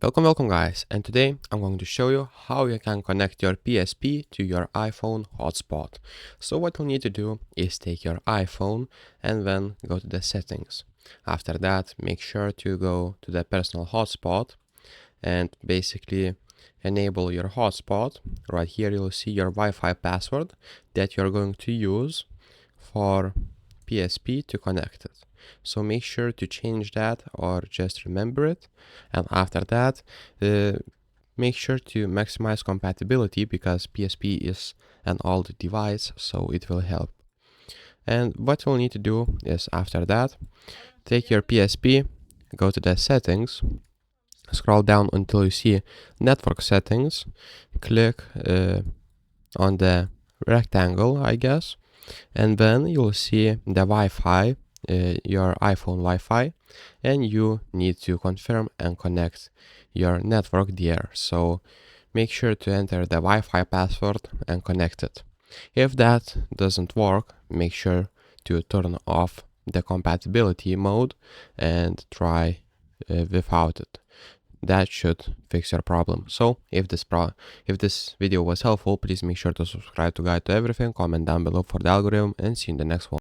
Welcome guys, and today I'm going to show you how you can connect your PSP to your iPhone hotspot. So what you'll need to do is take your iPhone and then go to the settings. After that, make sure to go to the personal hotspot and basically enable your hotspot. Right here you'll see your Wi-Fi password that you're going to use for PSP to connect it. So make sure to change that or just remember it. And after that, make sure to maximize compatibility because PSP is an old device, so it will help. And what you'll need to do is after that, take your PSP, go to the settings, scroll down until you see network settings, click on the rectangle, I guess, and then you'll see the Wi-Fi, your iPhone Wi-Fi, and you need to confirm and connect your network there. So make sure to enter the Wi-Fi password and connect it. If that doesn't work, make sure to turn off the compatibility mode and try without it. That should fix your problem. So if this video was helpful, please make sure to subscribe to Guide to Everything, comment down below for the algorithm, and see you in the next one.